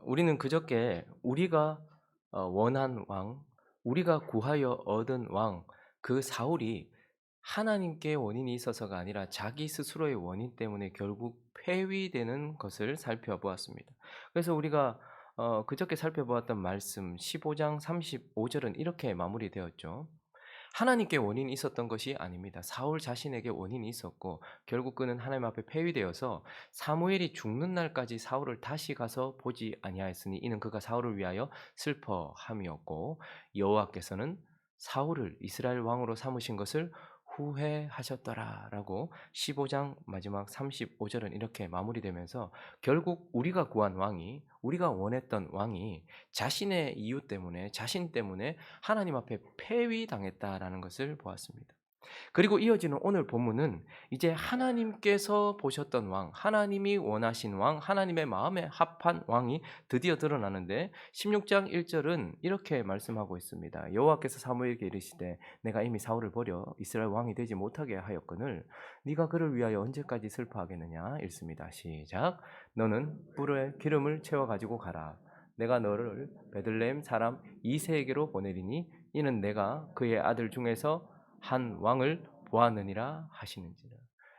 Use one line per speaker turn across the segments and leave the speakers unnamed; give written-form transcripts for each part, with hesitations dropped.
우리는 그저께 우리가 원한 왕, 우리가 구하여 얻은 왕, 그 사울이 하나님께 원인이 있어서가 아니라 자기 스스로의 원인 때문에 결국 폐위되는 것을 살펴보았습니다. 그래서 우리가 그저께 살펴보았던 말씀 15장 35절은 이렇게 마무리되었죠. 하나님께 원인이 있었던 것이 아닙니다. 사울 자신에게 원인이 있었고 결국 그는 하나님 앞에 폐위되어서 사무엘이 죽는 날까지 사울을 다시 가서 보지 아니하였으니 이는 그가 사울을 위하여 슬퍼함이었고 여호와께서는 사울을 이스라엘 왕으로 삼으신 것을 후회하셨더라라고 15장 마지막 35절은 이렇게 마무리되면서 결국 우리가 구한 왕이 우리가 원했던 왕이 자신의 이유 때문에 자신 때문에 하나님 앞에 폐위당했다라는 것을 보았습니다. 그리고 이어지는 오늘 본문은 이제 하나님께서 보셨던 왕, 하나님이 원하신 왕, 하나님의 마음에 합한 왕이 드디어 드러나는데 16장 1절은 이렇게 말씀하고 있습니다. 여호와께서 사무엘에게 이르시되 내가 이미 사울을 버려 이스라엘 왕이 되지 못하게 하였거늘 네가 그를 위하여 언제까지 슬퍼하겠느냐 읽습니다. 시작. 너는 뿔에 기름을 채워 가지고 가라. 내가 너를 베들레헴 사람 이새에게로 보내리니 이는 내가 그의 아들 중에서 한 왕을 보았느니라 하시는지라.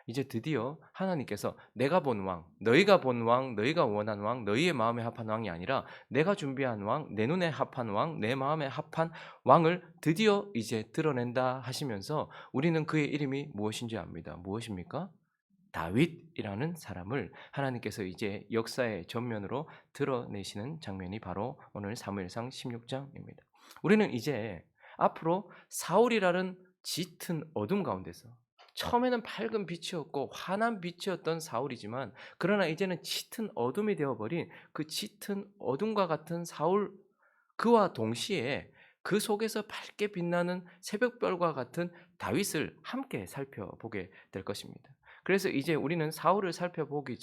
이제 드디어 하나님께서 내가 본 왕, 너희가 본 왕, 너희가 원한 왕, 너희의 마음에 합한 왕이 아니라 내가 준비한 왕, 내 눈에 합한 왕, 내 마음에 합한 왕을 드디어 이제 드러낸다 하시면서 우리는 그의 이름이 무엇인지 압니다. 무엇입니까? 다윗이라는 사람을 하나님께서 이제 역사의 전면으로 드러내시는 장면이 바로 오늘 사무엘상 16장입니다. 우리는 이제 앞으로 사울이라는 짙은 어둠 가운데서 처음에는 밝은 빛이었고 환한 빛이었던 사울이지만 그러나 이제는 짙은 어둠이 되어버린 그 짙은 어둠과 같은 사울 그와 동시에 그 속에서 밝게 빛나는 새벽별과 같은 다윗을 함께 살펴보게 될 것입니다. 그래서 이제 우리는 사울을 살펴보기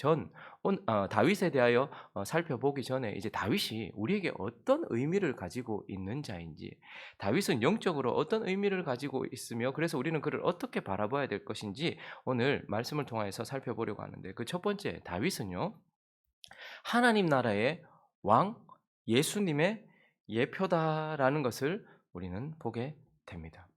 다윗에 대하여 살펴보기 전에 이제 다윗이 우리에게 어떤 의미를 가지고 있는 자인지, 다윗은 영적으로 어떤 의미를 가지고 있으며, 그래서 우리는 그를 어떻게 바라봐야 될 것인지 오늘 말씀을 통해서 살펴보려고 하는데, 그 첫 번째 다윗은요, 하나님 나라의 왕, 예수님의 예표다라는 것을 우리는 보게 됩니다.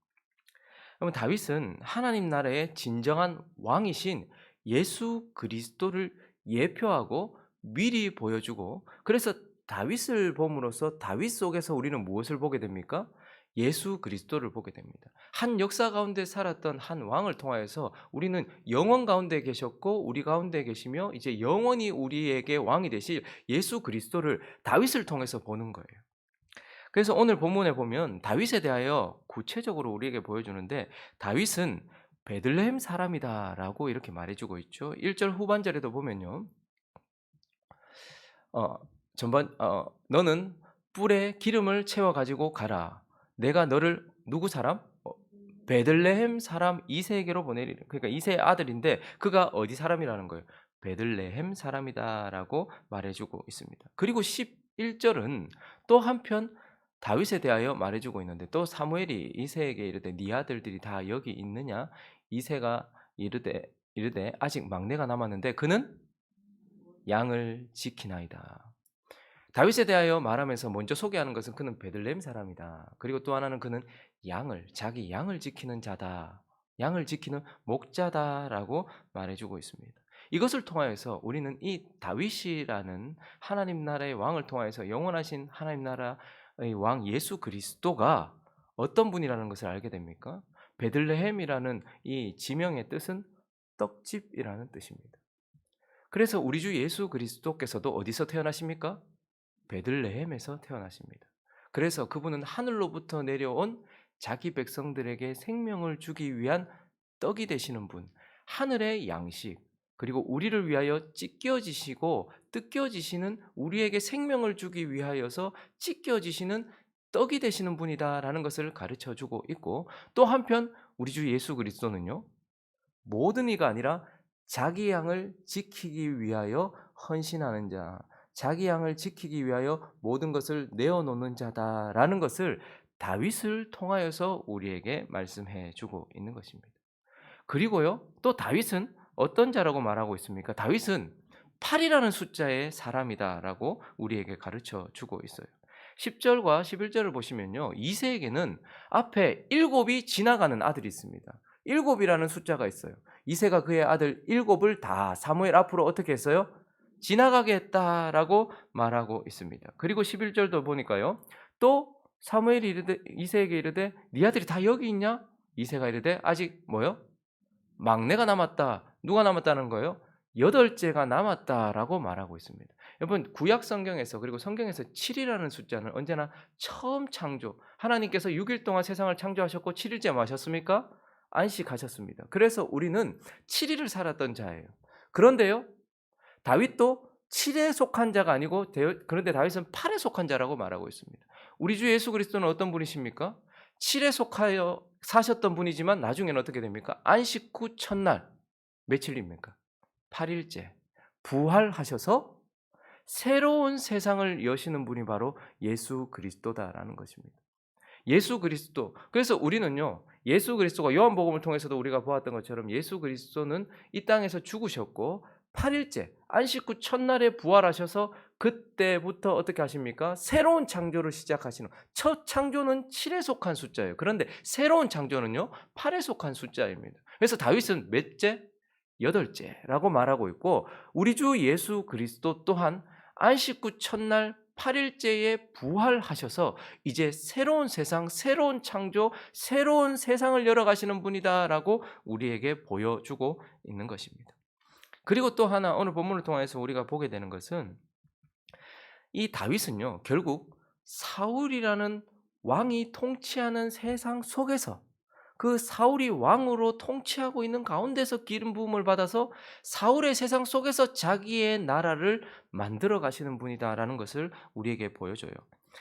그러면 다윗은 하나님 나라의 진정한 왕이신 예수 그리스도를 예표하고 미리 보여주고, 그래서 다윗을 봄으로써 다윗 속에서 우리는 무엇을 보게 됩니까? 예수 그리스도를 보게 됩니다. 한 역사 가운데 살았던 한 왕을 통하여서 우리는 영원 가운데 계셨고 우리 가운데 계시며 이제 영원히 우리에게 왕이 되실 예수 그리스도를 다윗을 통해서 보는 거예요. 그래서 오늘 본문에 보면 다윗에 대하여 구체적으로 우리에게 보여주는데, 다윗은 베들레헴 사람이다라고 이렇게 말해주고 있죠. 1절 후반절에도 보면요. 어, 너는 뿔에 기름을 채워 가지고 가라. 내가 너를 누구 사람? 베들레헴 사람 이새에게로 보내리라. 그러니까 이새의 아들인데 그가 어디 사람이라는 거예요. 베들레헴 사람이다라고 말해주고 있습니다. 그리고 11절은 또 한편 다윗에 대하여 말해주고 있는데, 또 사무엘이 이새에게 이르되 네 아들들이 다 여기 있느냐? 이새가 이르되 아직 막내가 남았는데 그는 양을 지키나이다. 다윗에 대하여 말하면서 먼저 소개하는 것은 그는 베들레헴 사람이다. 그리고 또 하나는 그는 자기 양을 지키는 자다. 양을 지키는 목자다라고 말해주고 있습니다. 이것을 통하여서 우리는 이 다윗이라는 하나님 나라의 왕을 통하여서 영원하신 하나님 나라의 왕 예수 그리스도가 어떤 분이라는 것을 알게 됩니까? 베들레헴이라는 이 지명의 뜻은 떡집이라는 뜻입니다. 그래서 우리 주 예수 그리스도께서도 어디서 태어나십니까? 베들레헴에서 태어나십니다. 그래서 그분은 하늘로부터 내려온 자기 백성들에게 생명을 주기 위한 떡이 되시는 분, 하늘의 양식, 그리고 우리를 위하여 찢겨지시고 뜯겨지시는, 우리에게 생명을 주기 위하여서 찢겨지시는 떡이 되시는 분이다라는 것을 가르쳐 주고 있고, 또 한편 우리 주 예수 그리스도는요, 모든 이가 아니라 자기 양을 지키기 위하여 헌신하는 자, 자기 양을 지키기 위하여 모든 것을 내어놓는 자다라는 것을 다윗을 통하여서 우리에게 말씀해 주고 있는 것입니다. 그리고요, 또 다윗은 어떤 자라고 말하고 있습니까? 다윗은 8이라는 숫자의 사람이다라고 우리에게 가르쳐 주고 있어요. 10절과 11절을 보시면요. 이새에게는 앞에 7이 지나가는 아들이 있습니다. 7이라는 숫자가 있어요. 이새가 그의 아들 7을 다 사무엘 앞으로 어떻게 했어요? 지나가게 했다라고 말하고 있습니다. 그리고 11절도 보니까요. 또 사무엘이 이르되 이새에게 이르되 네 아들이 다 여기 있냐? 이새가 이르되 아직 뭐요? 막내가 남았다. 누가 남았다는 거예요? 8째가 남았다라고 말하고 있습니다. 여러분 구약 성경에서 그리고 성경에서 7이라는 숫자는 언제나 처음 창조, 하나님께서 6일 동안 세상을 창조하셨고 7일째 뭐 하셨습니까? 안식하셨습니다. 그래서 우리는 7일을 살았던 자예요. 그런데요. 다윗도 7에 속한 자가 아니고 그런데 다윗은 8에 속한 자라고 말하고 있습니다. 우리 주 예수 그리스도는 어떤 분이십니까? 7에 속하여 사셨던 분이지만 나중에는 어떻게 됩니까? 안식 후 첫날 며칠입니까? 8일째 부활하셔서 새로운 세상을 여시는 분이 바로 예수 그리스도다라는 것입니다. 예수 그리스도. 그래서 우리는요. 예수 그리스도가 요한복음을 통해서도 우리가 보았던 것처럼 예수 그리스도는 이 땅에서 죽으셨고 8일째 안식 후 첫날에 부활하셔서 그때부터 어떻게 하십니까? 새로운 창조를 시작하시는. 첫 창조는 7에 속한 숫자예요. 그런데 새로운 창조는요. 8에 속한 숫자입니다. 그래서 다윗은 몇째? 8째라고 말하고 있고 우리 주 예수 그리스도 또한 안식 후 첫날 8일째에 부활하셔서 이제 새로운 세상, 새로운 창조, 새로운 세상을 열어가시는 분이다라고 우리에게 보여주고 있는 것입니다. 그리고 또 하나 오늘 본문을 통해서 우리가 보게 되는 것은 이 다윗은요 결국 사울이라는 왕이 통치하는 세상 속에서 그 사울이 왕으로 통치하고 있는 가운데서 기름 부음을 받아서 사울의 세상 속에서 자기의 나라를 만들어 가시는 분이다라는 것을 우리에게 보여줘요.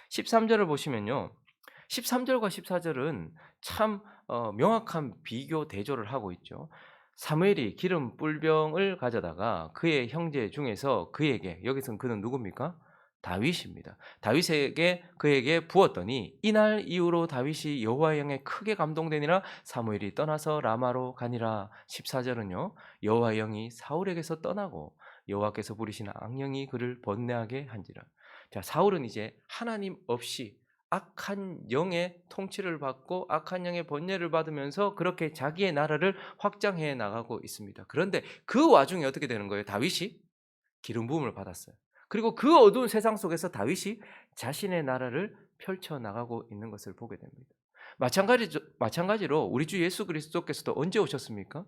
13절을 보시면요. 13절과 14절은 참 명확한 비교 대조를 하고 있죠. 사무엘이 기름 뿔병을 가져다가 그의 형제 중에서 그에게 여기서는 그는 누굽니까? 다윗입니다. 다윗에게 그에게 부었더니 이날 이후로 다윗이 여호와의 영에 크게 감동되니라 사무엘이 떠나서 라마로 가니라. 14절은요. 여호와의 영이 사울에게서 떠나고 여호와께서 부리신 악령이 그를 번뇌하게 한지라. 자, 사울은 이제 하나님 없이 악한 영의 통치를 받고 악한 영의 번뇌를 받으면서 그렇게 자기의 나라를 확장해 나가고 있습니다. 그런데 그 와중에 어떻게 되는 거예요? 다윗이 기름 부음을 받았어요. 그리고 그 어두운 세상 속에서 다윗이 자신의 나라를 펼쳐 나가고 있는 것을 보게 됩니다. 마찬가지로 우리 주 예수 그리스도께서도 언제 오셨습니까?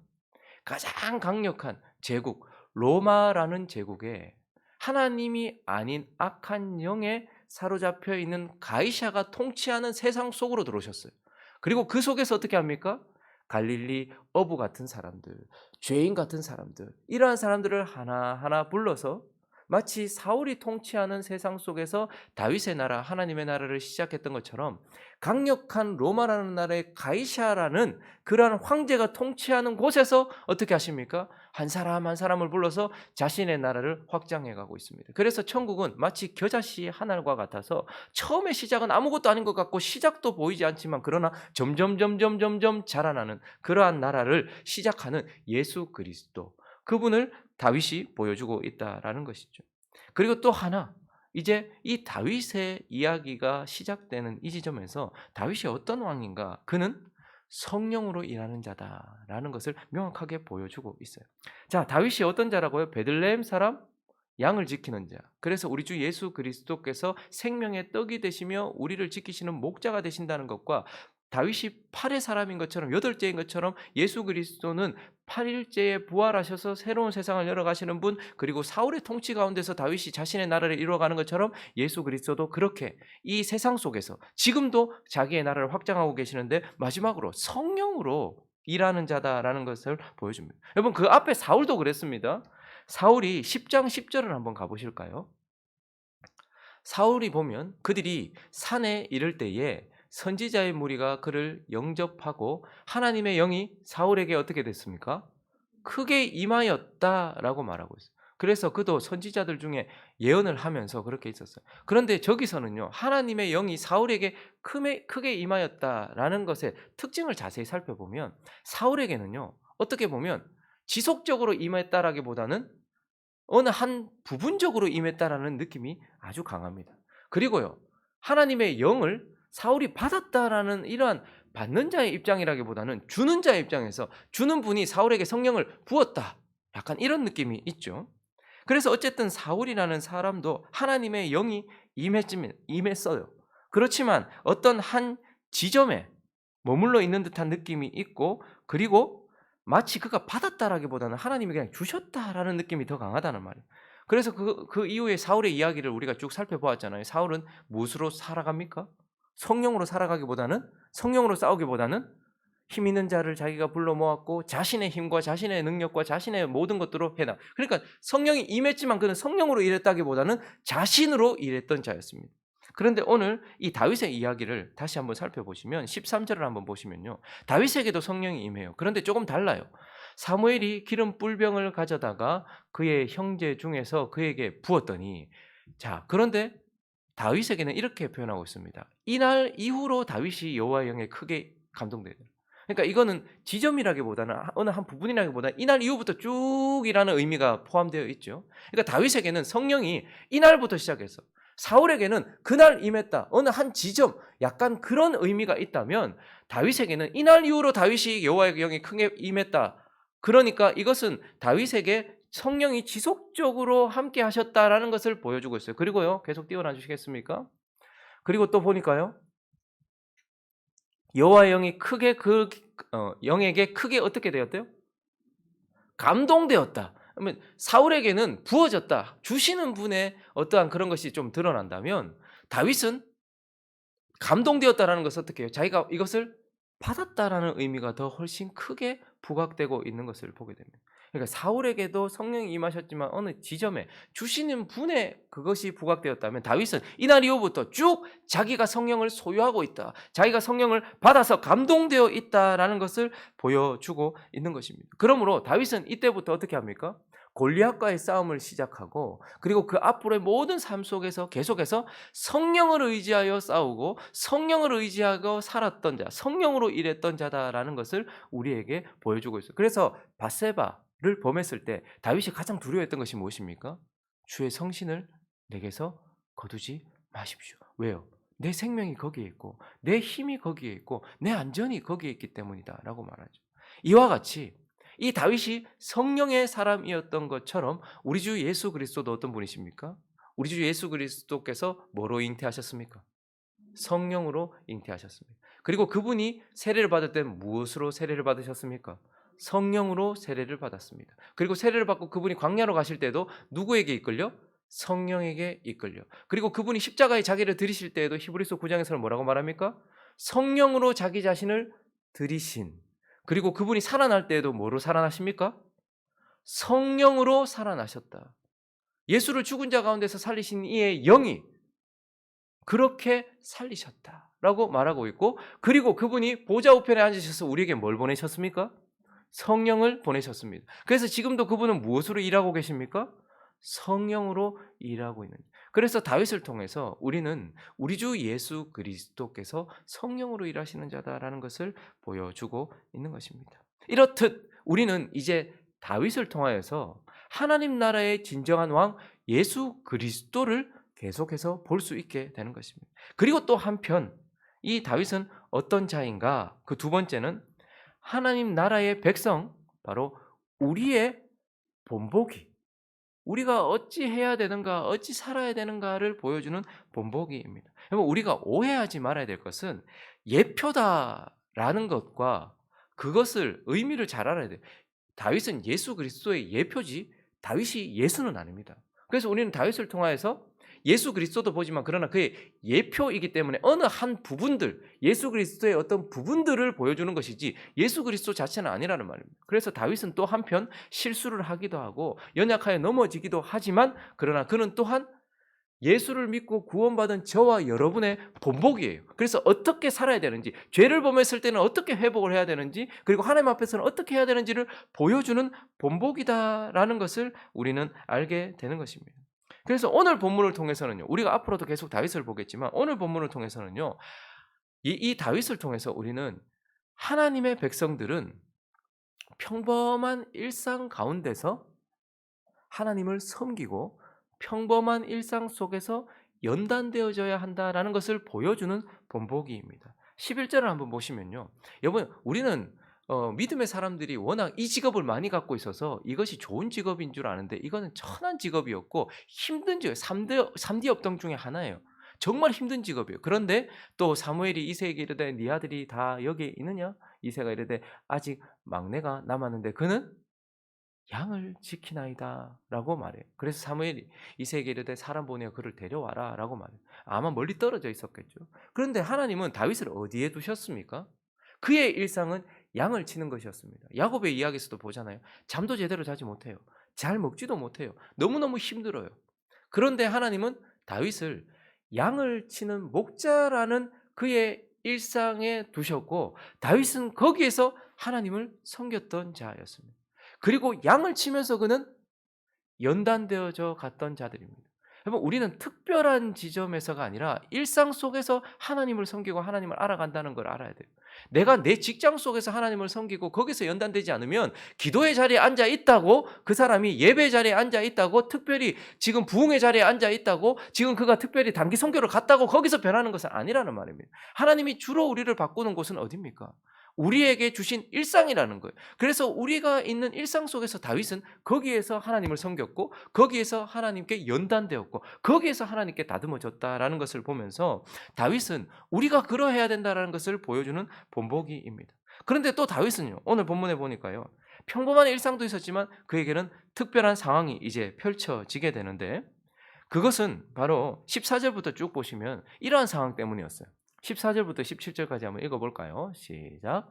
가장 강력한 제국 로마라는 제국에 하나님이 아닌 악한 영에 사로잡혀 있는 가이샤가 통치하는 세상 속으로 들어오셨어요. 그리고 그 속에서 어떻게 합니까? 갈릴리 어부 같은 사람들, 죄인 같은 사람들, 이러한 사람들을 하나하나 불러서 마치 사울이 통치하는 세상 속에서 다윗의 나라, 하나님의 나라를 시작했던 것처럼 강력한 로마라는 나라의 가이샤라는 그러한 황제가 통치하는 곳에서 어떻게 하십니까? 한 사람 한 사람을 불러서 자신의 나라를 확장해 가고 있습니다. 그래서 천국은 마치 겨자씨 하나과 같아서 처음에 시작은 아무것도 아닌 것 같고 시작도 보이지 않지만 그러나 점점 자라나는 그러한 나라를 시작하는 예수 그리스도, 그분을 다윗이 보여주고 있다라는 것이죠. 그리고 또 하나, 이제 이 다윗의 이야기가 시작되는 이 지점에서 다윗이 어떤 왕인가? 그는 성령으로 일하는 자다라는 것을 명확하게 보여주고 있어요. 자, 다윗이 어떤 자라고요? 베들레헴 사람, 양을 지키는 자. 그래서 우리 주 예수 그리스도께서 생명의 떡이 되시며 우리를 지키시는 목자가 되신다는 것과 다윗이 8의 사람인 것처럼 8째인 것처럼 예수 그리스도는 8일째에 부활하셔서 새로운 세상을 열어가시는 분, 그리고 사울의 통치 가운데서 다윗이 자신의 나라를 이루어가는 것처럼 예수 그리스도도 그렇게 이 세상 속에서 지금도 자기의 나라를 확장하고 계시는데 마지막으로 성령으로 일하는 자다라는 것을 보여줍니다. 여러분 그 앞에 사울도 그랬습니다. 사울이 10장 10절을 한번 가보실까요? 사울이 보면 그들이 산에 이를 때에 선지자의 무리가 그를 영접하고 하나님의 영이 사울에게 어떻게 됐습니까? 크게 임하였다라고 말하고 있어요. 그래서 그도 선지자들 중에 예언을 하면서 그렇게 있었어요. 그런데 저기서는요. 하나님의 영이 사울에게 크게 임하였다라는 것의 특징을 자세히 살펴보면 사울에게는요. 어떻게 보면 지속적으로 임했다라기보다는 어느 한 부분적으로 임했다라는 느낌이 아주 강합니다. 그리고요, 하나님의 영을 사울이 받았다라는 이러한 받는 자의 입장이라기보다는 주는 자의 입장에서 주는 분이 사울에게 성령을 부었다, 약간 이런 느낌이 있죠. 그래서 어쨌든 사울이라는 사람도 하나님의 영이 임했어요. 그렇지만 어떤 한 지점에 머물러 있는 듯한 느낌이 있고, 그리고 마치 그가 받았다라기보다는 하나님이 그냥 주셨다라는 느낌이 더 강하다는 말이에요. 그래서 그 이후에 사울의 이야기를 우리가 쭉 살펴보았잖아요. 사울은 무엇으로 살아갑니까? 성령으로 살아가기보다는, 성령으로 싸우기보다는 힘 있는 자를 자기가 불러 모았고 자신의 힘과 자신의 능력과 자신의 모든 것들로 해나. 그러니까 성령이 임했지만 그는 성령으로 일했다기보다는 자신으로 일했던 자였습니다. 그런데 오늘 이 다윗의 이야기를 다시 한번 살펴보시면 13절을 한번 보시면요, 다윗에게도 성령이 임해요. 그런데 조금 달라요. 사무엘이 기름 뿔병을 가져다가 그의 형제 중에서 그에게 부었더니, 자, 그런데 다윗에게는 이렇게 표현하고 있습니다. 이날 이후로 다윗이 여호와의 영에 크게 감동돼요. 그러니까 이거는 지점이라기보다는 어느 한 부분이라기보다 이날 이후부터 쭉이라는 의미가 포함되어 있죠. 그러니까 다윗에게는 성령이 이날부터 시작해서, 사울에게는 그날 임했다, 어느 한 지점, 약간 그런 의미가 있다면, 다윗에게는 이날 이후로 다윗이 여호와의 영이 크게 임했다, 그러니까 이것은 다윗에게 성령이 지속적으로 함께 하셨다라는 것을 보여주고 있어요. 그리고요, 계속 띄워놔 주시겠습니까? 그리고 또 보니까요, 여호와의 영이 크게 영에게 크게 어떻게 되었대요? 감동되었다. 그러면 사울에게는 부어졌다, 주시는 분의 어떠한 그런 것이 좀 드러난다면, 다윗은 감동되었다라는 것은 어떻게 해요? 자기가 이것을 받았다라는 의미가 더 훨씬 크게 부각되고 있는 것을 보게 됩니다. 그러니까 사울에게도 성령이 임하셨지만 어느 지점에 주시는 분의 그것이 부각되었다면, 다윗은 이날 이후부터 쭉 자기가 성령을 소유하고 있다, 자기가 성령을 받아서 감동되어 있다라는 것을 보여주고 있는 것입니다. 그러므로 다윗은 이때부터 어떻게 합니까? 골리앗과의 싸움을 시작하고, 그리고 그 앞으로의 모든 삶 속에서 계속해서 성령을 의지하여 싸우고 성령을 의지하고 살았던 자, 성령으로 일했던 자다라는 것을 우리에게 보여주고 있어요. 그래서 밧세바를 범했을 때 다윗이 가장 두려워했던 것이 무엇입니까? 주의 성신을 내게서 거두지 마십시오. 왜요? 내 생명이 거기에 있고 내 힘이 거기에 있고 내 안전이 거기에 있기 때문이다라고 말하죠. 이와 같이 이 다윗이 성령의 사람이었던 것처럼 우리 주 예수 그리스도도 어떤 분이십니까? 우리 주 예수 그리스도께서 뭐로 잉태하셨습니까? 성령으로 잉태하셨습니다. 그리고 그분이 세례를 받을 때 무엇으로 세례를 받으셨습니까? 성령으로 세례를 받았습니다. 그리고 세례를 받고 그분이 광야로 가실 때도 누구에게 이끌려? 성령에게 이끌려. 그리고 그분이 십자가에 자기를 들이실 때에도 히브리서 9장에서는 뭐라고 말합니까? 성령으로 자기 자신을 들이신. 그리고 그분이 살아날 때에도 뭐로 살아나십니까? 성령으로 살아나셨다. 예수를 죽은 자 가운데서 살리신 이의 영이 그렇게 살리셨다라고 말하고 있고, 그리고 그분이 보좌 우편에 앉으셔서 우리에게 뭘 보내셨습니까? 성령을 보내셨습니다. 그래서 지금도 그분은 무엇으로 일하고 계십니까? 성령으로 일하고 있는. 그래서 다윗을 통해서 우리는 우리 주 예수 그리스도께서 성령으로 일하시는 자다라는 것을 보여주고 있는 것입니다. 이렇듯 우리는 이제 다윗을 통하여서 하나님 나라의 진정한 왕 예수 그리스도를 계속해서 볼 수 있게 되는 것입니다. 그리고 또 한편 이 다윗은 어떤 자인가? 그 두 번째는 하나님 나라의 백성, 바로 우리의 본보기, 우리가 어찌 해야 되는가, 어찌 살아야 되는가를 보여주는 본보기입니다. 여러분, 우리가 오해하지 말아야 될 것은 예표다라는 것과 그것을 의미를 잘 알아야 돼요. 다윗은 예수 그리스도의 예표지 다윗이 예수는 아닙니다. 그래서 우리는 다윗을 통하여서 예수 그리스도도 보지만, 그러나 그의 예표이기 때문에 어느 한 부분들, 예수 그리스도의 어떤 부분들을 보여주는 것이지 예수 그리스도 자체는 아니라는 말입니다. 그래서 다윗은 또 한편 실수를 하기도 하고 연약하여 넘어지기도 하지만, 그러나 그는 또한 예수를 믿고 구원받은 저와 여러분의 본보기예요. 그래서 어떻게 살아야 되는지, 죄를 범했을 때는 어떻게 회복을 해야 되는지, 그리고 하나님 앞에서는 어떻게 해야 되는지를 보여주는 본보기다라는 것을 우리는 알게 되는 것입니다. 그래서 오늘 본문을 통해서는요, 우리가 앞으로도 계속 다윗을 보겠지만 오늘 본문을 통해서는요, 이 다윗을 통해서 우리는 하나님의 백성들은 평범한 일상 가운데서 하나님을 섬기고 평범한 일상 속에서 연단되어져야 한다라는 것을 보여주는 본보기입니다. 11절을 한번 보시면요. 여러분, 우리는 믿음의 사람들이 워낙 이 직업을 많이 갖고 있어서 이것이 좋은 직업인 줄 아는데 이거는 천한 직업이었고 힘든 직업, 3D 업종 중에 하나예요. 정말 힘든 직업이에요. 그런데 또 사무엘이 이새에게 이르되 네 아들이 다 여기 있느냐? 이새가 이르되 아직 막내가 남았는데 그는 양을 지키나이다 라고 말해요. 그래서 사무엘이 이새에게 이르되 사람 보내어 그를 데려와라 라고 말해요. 아마 멀리 떨어져 있었겠죠. 그런데 하나님은 다윗을 어디에 두셨습니까? 그의 일상은 양을 치는 것이었습니다. 야곱의 이야기에서도 보잖아요. 잠도 제대로 자지 못해요. 잘 먹지도 못해요. 너무너무 힘들어요. 그런데 하나님은 다윗을 양을 치는 목자라는 그의 일상에 두셨고 다윗은 거기에서 하나님을 섬겼던 자였습니다. 그리고 양을 치면서 그는 연단되어져 갔던 자들입니다. 여러분, 우리는 특별한 지점에서가 아니라 일상 속에서 하나님을 섬기고 하나님을 알아간다는 걸 알아야 돼요. 내가 내 직장 속에서 하나님을 섬기고 거기서 연단되지 않으면 기도의 자리에 앉아 있다고 그 사람이 예배 자리에 앉아 있다고 특별히 지금 부흥의 자리에 앉아 있다고 지금 그가 특별히 단기 선교를 갔다고 거기서 변하는 것은 아니라는 말입니다. 하나님이 주로 우리를 바꾸는 곳은 어디입니까? 우리에게 주신 일상이라는 거예요. 그래서 우리가 있는 일상 속에서 다윗은 거기에서 하나님을 섬겼고 거기에서 하나님께 연단되었고 거기에서 하나님께 다듬어졌다라는 것을 보면서 다윗은 우리가 그러해야 된다는 것을 보여주는 본보기입니다. 그런데 또 다윗은요, 오늘 본문에 보니까요, 평범한 일상도 있었지만 그에게는 특별한 상황이 이제 펼쳐지게 되는데 그것은 바로 14절부터 쭉 보시면 이러한 상황 때문이었어요. 14절부터 17절까지 한번 읽어볼까요? 시작.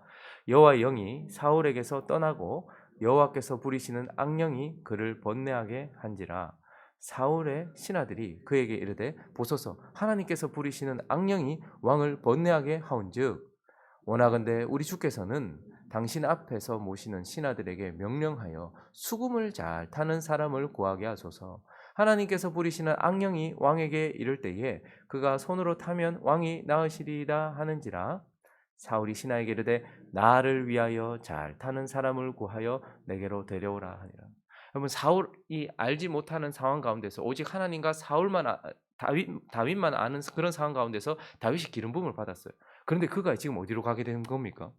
여호와의 영이 사울에게서 떠나고 여호와께서 부리시는 악령이 그를 번뇌하게 한지라. 사울의 신하들이 그에게 이르되 보소서 하나님께서 부리시는 악령이 왕을 번뇌하게 하온즉 원하건대 우리 주께서는 당신 앞에서 모시는 신하들에게 명령하여 수금을 잘 타는 사람을 구하게 하소서. 하나님께서 부리시는 악령이 왕에게 이를 때에 그가 손으로 타면 왕이 나으시리이다 하는지라. 사울이 신하에게 이르되 나를 위하여 잘 타는 사람을 구하여 내게로 데려오라 하니라. 여러분, 사울이 알지 못하는 상황 가운데서 오직 하나님과 다윗만 아는 그런 상황 가운데서 다윗이 기름 부음을 받았어요. 그런데 그가 지금 어디로 가게 된 겁니까?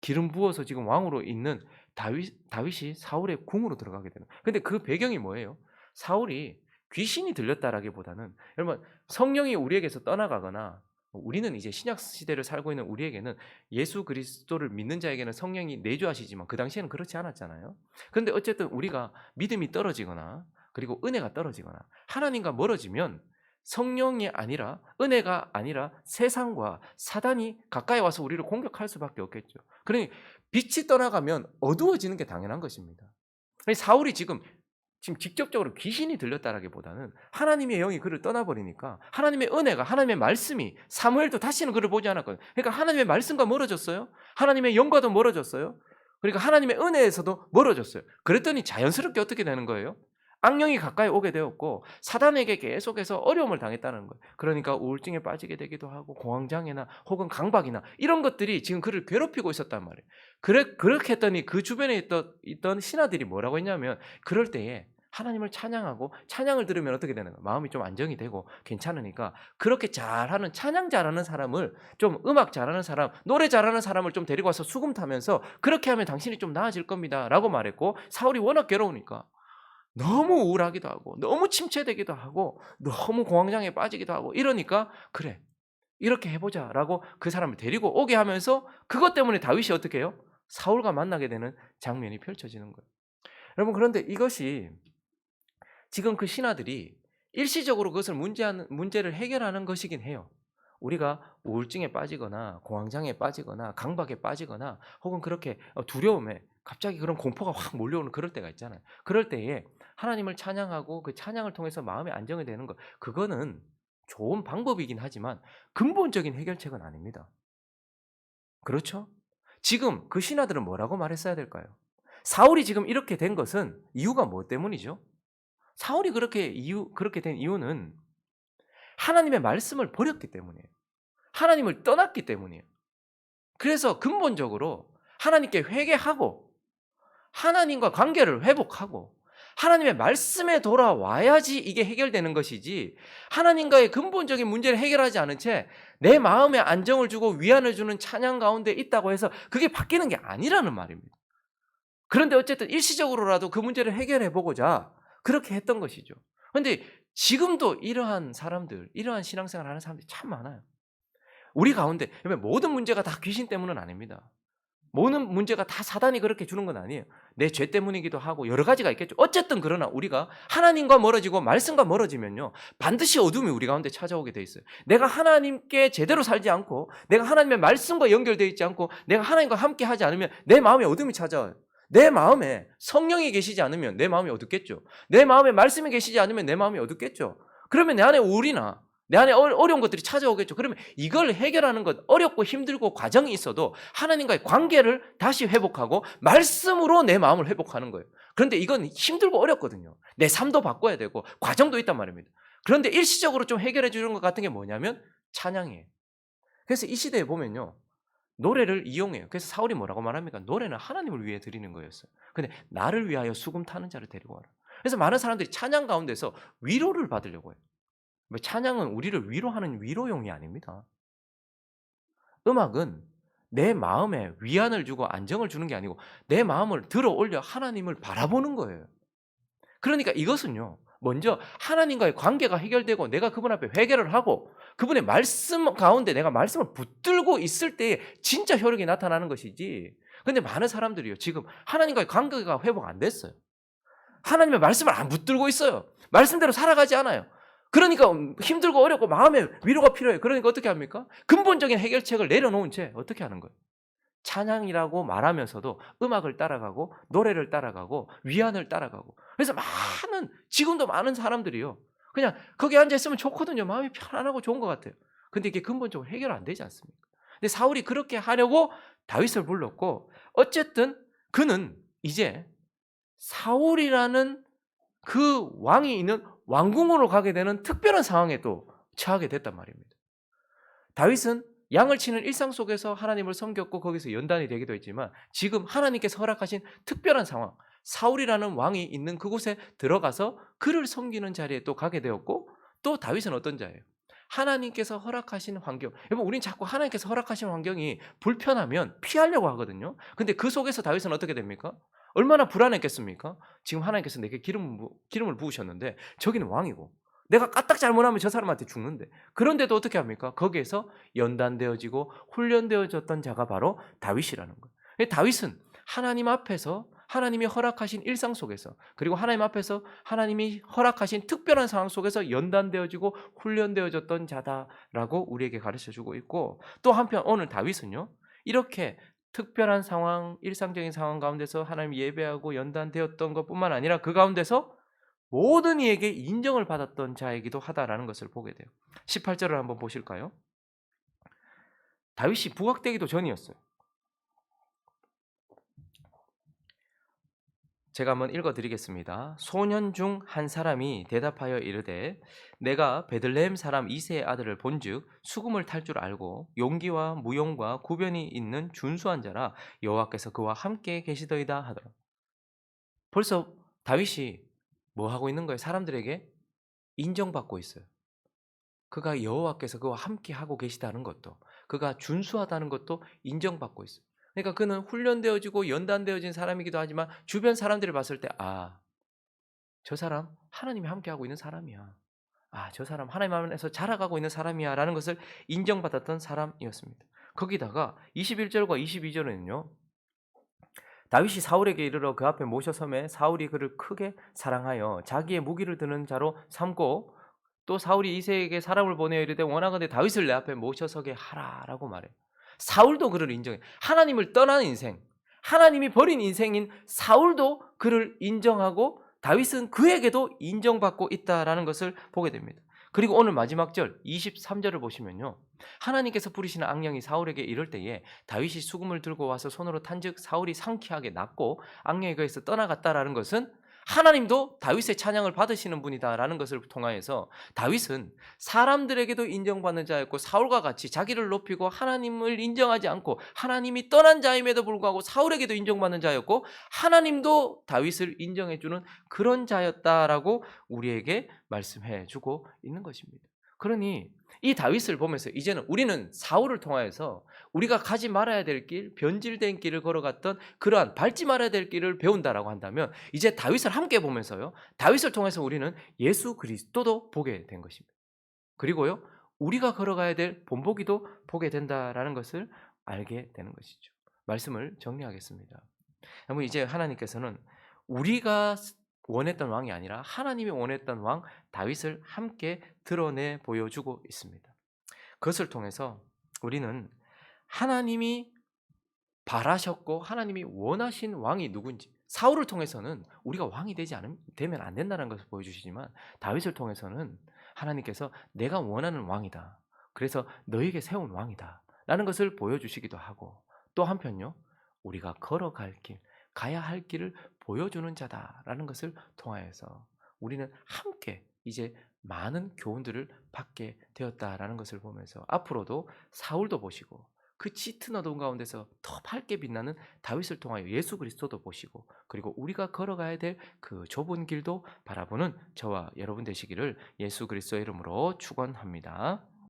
기름 부어서 지금 왕으로 있는 다윗이 사울의 궁으로 들어가게 되는. 근데 그 배경이 뭐예요? 사울이 귀신이 들렸다라기보다는 여러분, 성령이 우리에게서 떠나가거나 우리는 이제 신약 시대를 살고 있는 우리에게는 예수 그리스도를 믿는 자에게는 성령이 내주하시지만 그 당시에는 그렇지 않았잖아요. 그런데 어쨌든 우리가 믿음이 떨어지거나 그리고 은혜가 떨어지거나 하나님과 멀어지면 성령이 아니라 은혜가 아니라 세상과 사단이 가까이 와서 우리를 공격할 수밖에 없겠죠. 그러니 빛이 떠나가면 어두워지는 게 당연한 것입니다. 사울이 지금 직접적으로 귀신이 들렸다라기보다는 하나님의 영이 그를 떠나버리니까 하나님의 은혜가, 하나님의 말씀이, 사무엘도 다시는 그를 보지 않았거든요. 그러니까 하나님의 말씀과 멀어졌어요. 하나님의 영과도 멀어졌어요. 그러니까 하나님의 은혜에서도 멀어졌어요. 그랬더니 자연스럽게 어떻게 되는 거예요? 악령이 가까이 오게 되었고 사단에게 계속해서 어려움을 당했다는 거예요. 그러니까 우울증에 빠지게 되기도 하고 공황장애나 혹은 강박이나 이런 것들이 지금 그를 괴롭히고 있었단 말이에요. 그렇게 했더니 그 주변에 있던 신하들이 뭐라고 했냐면 그럴 때에 하나님을 찬양하고 찬양을 들으면 어떻게 되는 거예요? 마음이 좀 안정이 되고 괜찮으니까 그렇게 잘하는 찬양 잘하는 사람을 좀 음악 잘하는 사람, 노래 잘하는 사람을 좀 데리고 와서 수금 타면서 그렇게 하면 당신이 좀 나아질 겁니다 라고 말했고 사울이 워낙 괴로우니까 너무 우울하기도 하고 너무 침체되기도 하고 너무 공황장애에 빠지기도 하고 이러니까 그래 이렇게 해보자 라고 그 사람을 데리고 오게 하면서 그것 때문에 다윗이 어떻게 해요? 사울과 만나게 되는 장면이 펼쳐지는 거예요. 여러분, 그런데 이것이 지금 그 신하들이 일시적으로 그것을 문제를 해결하는 것이긴 해요. 우리가 우울증에 빠지거나 공황장애에 빠지거나 강박에 빠지거나 혹은 그렇게 두려움에 갑자기 그런 공포가 확 몰려오는 그럴 때가 있잖아요. 그럴 때에 하나님을 찬양하고 그 찬양을 통해서 마음의 안정이 되는 것, 그거는 좋은 방법이긴 하지만 근본적인 해결책은 아닙니다. 그렇죠? 지금 그 신하들은 뭐라고 말했어야 될까요? 사울이 지금 이렇게 된 것은 이유가 뭐 때문이죠? 사울이 그렇게 된 이유는 하나님의 말씀을 버렸기 때문이에요. 하나님을 떠났기 때문이에요. 그래서 근본적으로 하나님께 회개하고 하나님과 관계를 회복하고 하나님의 말씀에 돌아와야지 이게 해결되는 것이지, 하나님과의 근본적인 문제를 해결하지 않은 채 내 마음에 안정을 주고 위안을 주는 찬양 가운데 있다고 해서 그게 바뀌는 게 아니라는 말입니다. 그런데 어쨌든 일시적으로라도 그 문제를 해결해 보고자 그렇게 했던 것이죠. 그런데 지금도 이러한 사람들, 이러한 신앙생활을 하는 사람들이 참 많아요. 우리 가운데 모든 문제가 다 귀신 때문은 아닙니다. 모든 문제가 다 사단이 그렇게 주는 건 아니에요. 내 죄 때문이기도 하고 여러 가지가 있겠죠. 어쨌든 그러나 우리가 하나님과 멀어지고 말씀과 멀어지면요, 반드시 어둠이 우리 가운데 찾아오게 돼 있어요. 내가 하나님께 제대로 살지 않고, 내가 하나님의 말씀과 연결되어 있지 않고, 내가 하나님과 함께 하지 않으면 내 마음에 어둠이 찾아와요. 내 마음에 성령이 계시지 않으면 내 마음이 어둡겠죠. 내 마음에 말씀이 계시지 않으면 내 마음이 어둡겠죠. 그러면 내 안에 우울이나 내 안에 어려운 것들이 찾아오겠죠. 그러면 이걸 해결하는 것, 어렵고 힘들고 과정이 있어도 하나님과의 관계를 다시 회복하고 말씀으로 내 마음을 회복하는 거예요. 그런데 이건 힘들고 어렵거든요. 내 삶도 바꿔야 되고 과정도 있단 말입니다. 그런데 일시적으로 좀 해결해 주는 것 같은 게 뭐냐면 찬양이에요. 그래서 이 시대에 보면요, 노래를 이용해요. 그래서 사울이 뭐라고 말합니까? 노래는 하나님을 위해 드리는 거였어요. 근데 나를 위하여 수금 타는 자를 데리고 와라. 그래서 많은 사람들이 찬양 가운데서 위로를 받으려고 해요. 찬양은 우리를 위로하는 위로용이 아닙니다. 음악은 내 마음에 위안을 주고 안정을 주는 게 아니고 내 마음을 들어 올려 하나님을 바라보는 거예요. 그러니까 이것은요, 먼저 하나님과의 관계가 해결되고 내가 그분 앞에 회개를 하고 그분의 말씀 가운데 내가 말씀을 붙들고 있을 때에 진짜 효력이 나타나는 것이지. 근데 많은 사람들이요, 지금 하나님과의 관계가 회복 안 됐어요. 하나님의 말씀을 안 붙들고 있어요. 말씀대로 살아가지 않아요. 그러니까 힘들고 어렵고 마음에 위로가 필요해요. 그러니까 어떻게 합니까? 근본적인 해결책을 내려놓은 채 어떻게 하는 거예요? 찬양이라고 말하면서도 음악을 따라가고 노래를 따라가고 위안을 따라가고. 그래서 지금도 많은 사람들이요, 그냥 거기 앉아있으면 좋거든요. 마음이 편안하고 좋은 것 같아요. 근데 이게 근본적으로 해결 안 되지 않습니까? 근데 사울이 그렇게 하려고 다윗을 불렀고, 어쨌든 그는 이제 사울이라는 그 왕이 있는 왕궁으로 가게 되는 특별한 상황에 또 처하게 됐단 말입니다. 다윗은 양을 치는 일상 속에서 하나님을 섬겼고 거기서 연단이 되기도 했지만, 지금 하나님께서 허락하신 특별한 상황, 사울이라는 왕이 있는 그곳에 들어가서 그를 섬기는 자리에 또 가게 되었고, 또 다윗은 어떤 자예요? 하나님께서 허락하신 환경. 여러분, 우린 자꾸 하나님께서 허락하신 환경이 불편하면 피하려고 하거든요. 근데 그 속에서 다윗은 어떻게 됩니까? 얼마나 불안했겠습니까? 지금 하나님께서 내게 기름을 부으셨는데 저기는 왕이고 내가 까딱 잘못하면 저 사람한테 죽는데, 그런데도 어떻게 합니까? 거기에서 연단되어지고 훈련되어졌던 자가 바로 다윗이라는 거예요. 다윗은 하나님 앞에서 하나님이 허락하신 일상 속에서, 그리고 하나님 앞에서 하나님이 허락하신 특별한 상황 속에서 연단되어지고 훈련되어졌던 자다라고 우리에게 가르쳐주고 있고, 또 한편 오늘 다윗은요, 이렇게 특별한 상황, 일상적인 상황 가운데서 하나님 예배하고 연단되었던 것뿐만 아니라 그 가운데서 모든 이에게 인정을 받았던 자이기도 하다라는 것을 보게 돼요. 18절을 한번 보실까요? 다윗이 부각되기도 전이었어요. 제가 한번 읽어드리겠습니다. 소년 중 한 사람이 대답하여 이르되 내가 베들레헴 사람 이새의 아들을 본즉 수금을 탈 줄 알고 용기와 무용과 구변이 있는 준수한 자라 여호와께서 그와 함께 계시더이다 하더라. 벌써 다윗이 뭐 하고 있는 거예요? 사람들에게 인정받고 있어요. 그가 여호와께서 그와 함께 하고 계시다는 것도, 그가 준수하다는 것도 인정받고 있어요. 그러니까 그는 훈련되어지고 연단되어진 사람이기도 하지만 주변 사람들을 봤을 때, 저 사람 하나님이 함께하고 있는 사람이야. 저 사람 하나님 안에서 자라가고 있는 사람이야 라는 것을 인정받았던 사람이었습니다. 거기다가 21절과 22절에는요, 다윗이 사울에게 이르러 그 앞에 모셔섬에 사울이 그를 크게 사랑하여 자기의 무기를 드는 자로 삼고, 또 사울이 이새에게 사람을 보내어 이르되 원하건대 다윗을 내 앞에 모셔서게 하라라고 말해요. 사울도 그를 인정해. 하나님을 떠난 인생, 하나님이 버린 인생인 사울도 그를 인정하고 다윗은 그에게도 인정받고 있다라는 것을 보게 됩니다. 그리고 오늘 마지막 절 23절을 보시면요, 하나님께서 부리시는 악령이 사울에게 이럴 때에 다윗이 수금을 들고 와서 손으로 탄즉 사울이 상쾌하게 낫고 악령이 그에서 떠나갔다라는 것은 하나님도 다윗의 찬양을 받으시는 분이다라는 것을 통하여서 다윗은 사람들에게도 인정받는 자였고 사울과 같이 자기를 높이고 하나님을 인정하지 않고 하나님이 떠난 자임에도 불구하고 사울에게도 인정받는 자였고 하나님도 다윗을 인정해 주는 그런 자였다라고 우리에게 말씀해 주고 있는 것입니다. 그러니 이 다윗을 보면서 이제는 우리는 사울을 통하여서 우리가 가지 말아야 될 길, 변질된 길을 걸어갔던 그러한 밟지 말아야 될 길을 배운다라고 한다면 이제 다윗을 함께 보면서요. 다윗을 통해서 우리는 예수 그리스도도 보게 된 것입니다. 그리고요. 우리가 걸어가야 될 본보기도 보게 된다라는 것을 알게 되는 것이죠. 말씀을 정리하겠습니다. 여러분 이제 하나님께서는 우리가 원했던 왕이 아니라 하나님이 원했던 왕 다윗을 함께 드러내 보여주고 있습니다. 그것을 통해서 우리는 하나님이 바라셨고 하나님이 원하신 왕이 누군지 사울을 통해서는 우리가 왕이 되면 안 된다는 것을 보여주시지만 다윗을 통해서는 하나님께서 내가 원하는 왕이다. 그래서 너에게 세운 왕이다. 라는 것을 보여주시기도 하고 또 한편요. 우리가 걸어갈 길, 가야 할 길을 보여주는 자다라는 것을 통하여서 우리는 함께 이제 많은 교훈들을 받게 되었다라는 것을 보면서 앞으로도 사울도 보시고 그 짙은 어두운 가운데서 더 밝게 빛나는 다윗을 통하여 예수 그리스도도 보시고 그리고 우리가 걸어가야 될 그 좁은 길도 바라보는 저와 여러분 되시기를 예수 그리스도의 이름으로 축원합니다.